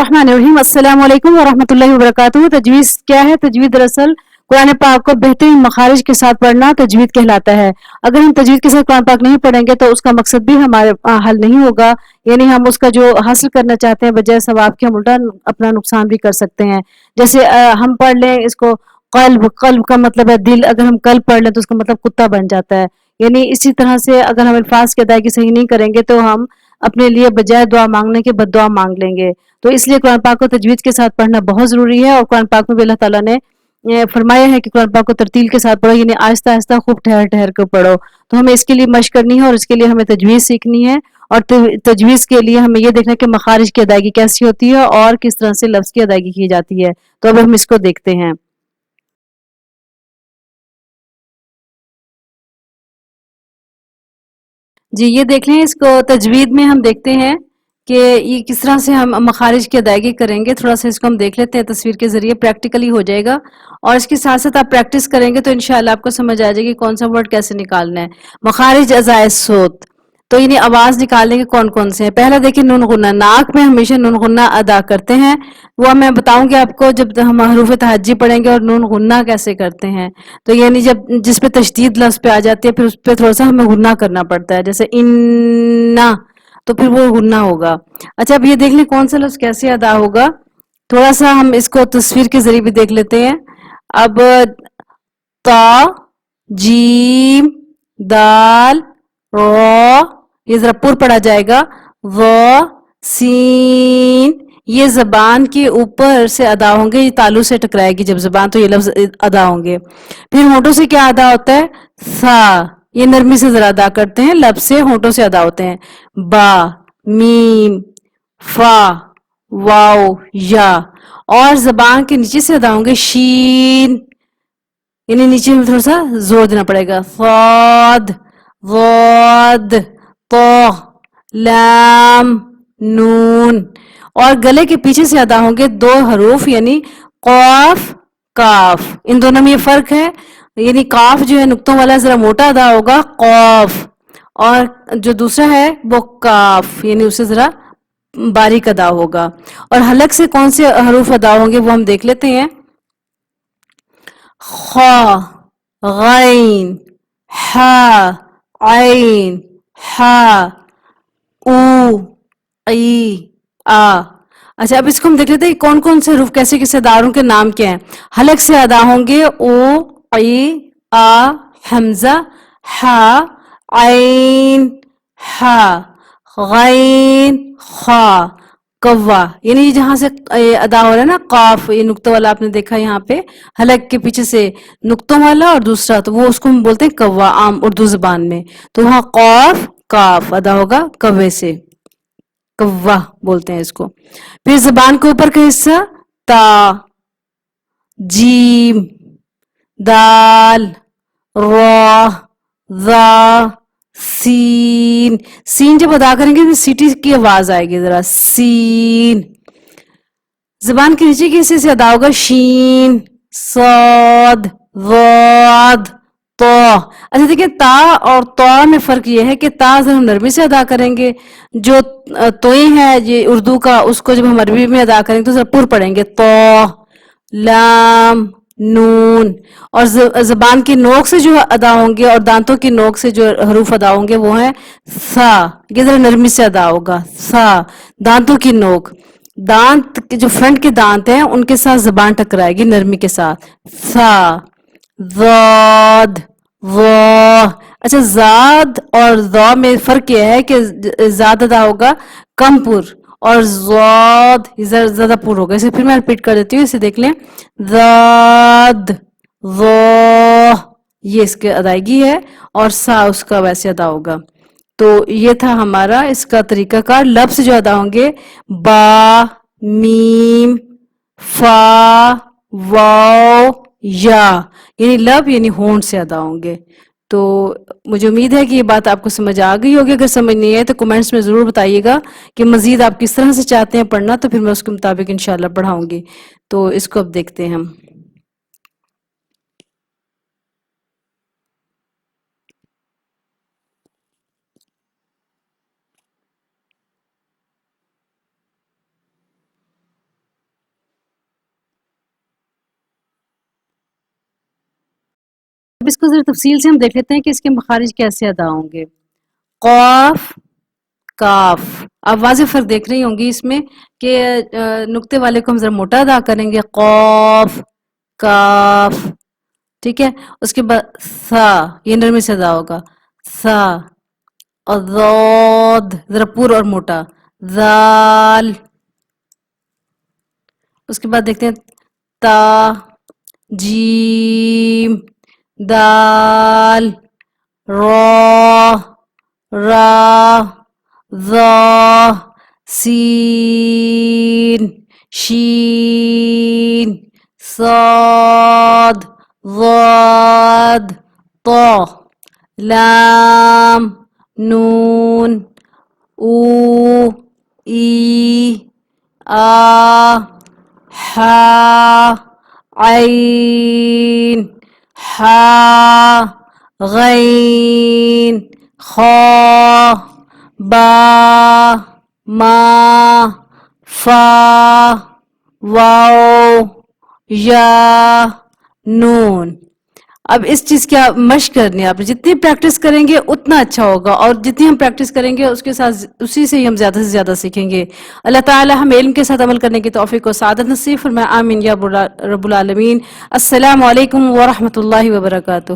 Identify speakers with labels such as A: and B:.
A: बिस्मिल्लाहिर्रहमानिर्रहीम। अस्सलाम वालेकुम वरहमतुल्लाहि वबरकातुहू। तजवीज़ क्या है? तजवीज़ दरअसल कुरान पाक को बेहतरीन मखारिज के साथ पढ़ना तजवीद कहलाता है। अगर हम तजवीद के साथ कुरान पाक नहीं पढ़ेंगे तो उसका मकसद भी हमारे हल नहीं होगा, यानी हम उसका जो हासिल करना चाहते हैं बजाय सवाब के हम उल्टा अपना नुकसान भी कर सकते हैं। जैसे हम पढ़ लें इसको क़ल्ब, क़ल्ब का मतलब है दिल, अगर हम कल्ब पढ़ लें तो उसका मतलब कुत्ता बन जाता है। यानी इसी तरह से अगर हम अल्फाज की अदायगी सही नहीं करेंगे तो हम अपने लिए बजाय दुआ मांगने के बद्दुआ मांग लेंगे। तो इसलिए कुरान पाक को तजवीज़ के साथ पढ़ना बहुत ज़रूरी है, और कुरान पाक में भी अल्लाह ताला ने फरमाया है कि कुरान पाक को तरतील के साथ पढ़ो, यानी आहिस्ता-आहिस्ता खूब ठहर-ठहर कर पढ़ो। तो हमें इसके लिए मशक करनी है और इसके लिए हमें तजवीज़ सीखनी है, और तजवीज़ के लिए हमें ये देखना है कि मखारिज की अदायगी कैसी होती है और किस तरह से लफ्ज़ की अदायगी की जाती है। तो अब हम इसको देखते हैं। जी, ये देख लें, इसको तजवीद में हम देखते हैं कि ये किस तरह से हम मखारिज की अदायगी करेंगे। थोड़ा-सा इसको हम देख लेते हैं तस्वीर के ज़रिए, प्रैक्टिकली हो जाएगा, और इसके साथ-साथ आप प्रैक्टिस करेंगे तो इंशाअल्लाह आपको समझ आ जाएगी कौन सा वर्ड कैसे निकालना है। मखारिज अज़ाए सोत, तो यानी आवाज़ निकालने के कौन-कौन से हैं। पहला देखिए नून गुन्ना, नाक में हमेशा नून गुन्ना अदा करते हैं, वो मैं बताऊँगी आपको जब हम हरूफ़ तहज्जी पढ़ेंगे और नून गुन्ना कैसे करते हैं। तो यानी जब जिस पे तशदीद लफ्ज़ पे आ जाती है फिर उस पे थोड़ा-सा हमें गुन्ना करना पड़ता है, जैसे इन्ना, तो फिर वो गुन्ना होगा। अच्छा, अब ये देख लें कौन सा लफ्ज़ कैसे अदा होगा। थोड़ा-सा हम इसको तस्वीर के ज़रिए भी देख लेते हैं। अब ता, जीम, दाल, रो, ये ज़रा पुर पढ़ा जाएगा, व, सीन, ये ज़बान के ऊपर से अदा होंगे, ये तालु से टकराएगी जब ज़बान, तो ये लफ्ज़ अदा होंगे। फिर होंठों से क्या अदा होता है? सा, ये नरमी से ज़रा अदा करते हैं, लब से होंठों से अदा होते हैं। बा, मीम, फा, वाओ, या, और ज़बान के नीचे से अदा होंगे शीन, यानी नीचे में थोड़ा सा जोर देना पड़ेगा। साद, वाद, तो, लाम, नून, और गले के पीछे से अदा होंगे दो हरूफ, यानी कौफ, काफ। इन दोनों में ये फर्क है, यानी काफ जो है नुक्तों वाला जरा मोटा अदा होगा, कौफ, और जो दूसरा है वो काफ, यानी उससे जरा बारीक अदा होगा। और हलक से कौन से हरूफ अदा होंगे वो हम देख लेते हैं। खा, गैन, हा, ऐन, हा, ऊ, ई, आ। अच्छा, अब इसको हम देख लेते हैं कौन कौन से हरूफ कैसे कैसे अदा, उनके नाम क्या हैं। हलक से अदा होंगे ओ, ई, आ, हमजा, हा, ऐन, हा, गैन, खा, कव्वा, यानी जहां से अदा हो रहा है ना काफ, ये नुक्तों वाला आपने देखा यहाँ पे, हलक के पीछे से नुक्तों वाला और दूसरा, तो वो उसको हम बोलते हैं कव्वा आम उर्दू जबान में। तो वहाँ कौफ काफ अदा होगा कव्वे से, कव्वा बोलते हैं इसको। फिर जबान के ऊपर का हिस्सा ता, जीम, दाल, रा, ज़ा, सीन, सीन जब अदा करेंगे तो सीटी की आवाज आएगी जरा, सीन। जबान के नीचे के हिस्से से अदा होगा शीन, सौद, वाद, तो। अच्छा देखिए, ता और तो में फर्क ये है कि ता जब हम नरमी से अदा करेंगे, जो तोई है ये उर्दू का, उसको जब हम अरबी में अदा करेंगे तो जरा पुर पढ़ेंगे, तो, लाम, नून, और जबान की नोक से जो अदा होंगे और दांतों की नोक से जो हरूफ अदा होंगे वो है सा, ये जरा नरमी से अदा होगा, सा, दांतों की नोक, दांत के जो फ्रंट के दांत हैं उनके साथ जबान टकराएगी नरमी के साथ, सा, ज़ाद, वा। अच्छा, जाद और ज़ा में फर्क यह है कि जाद अदा होगा कम पुर, और ज़ाद ज्यादा पुर होगा। इसे फिर मैं रिपीट कर देती हूँ, इसे देख लें, ज़ाद, ज़ा, ये इसकी अदायगी है, और सा उसका वैसे अदा होगा। तो ये था हमारा इसका तरीकाकार। लफ्ज़ जो अदा होंगे बा, मीम, फा, वाओ, या, यानी लब यानी होंठ से अदा होंगे। तो मुझे उम्मीद है कि ये बात आपको समझ आ गई होगी। अगर समझ नहीं आए तो कमेंट्स में ज़रूर बताइएगा कि मज़ीद आप किस तरह से चाहते हैं पढ़ना, तो फिर मैं उसके मुताबिक इंशाल्लाह पढ़ाऊँगी। तो इसको अब देखते हैं हम। اب اس کو ذرا تفصیل سے ہم دیکھ لیتے ہیں کہ اس کے مخارج کیسے ادا ہوں گے. قاف کاف. آپ واضح فرق دیکھ رہی ہوں گی اس میں کہ نقطے والے کو ہم ذرا موٹا ادا کریں گے. قاف کاف. ٹھیک ہے. اس کے بعد سا یہ نرمی سے ادا ہوگا. سا. اور ضاد ذرا پورا اور موٹا. ذال. اس کے بعد دیکھتے ہیں تا جیم دال را را ظا سین شین صاد ضاد طا لام نون او ای آ حا عین حا غین خا با ما فا واو یا نون. اب اس چیز کی مشق کرنی ہے. آپ جتنی پریکٹس کریں گے اتنا اچھا ہوگا اور جتنی ہم پریکٹس کریں گے اس کے ساتھ اسی سے ہی ہم زیادہ سے زیادہ سیکھیں گے. اللہ تعالی ہم علم کے ساتھ عمل کرنے کی توفیق و سعادت نصیب فرمائے. آمین یا رب العالمین. السلام علیکم ورحمۃ اللہ وبرکاتہ.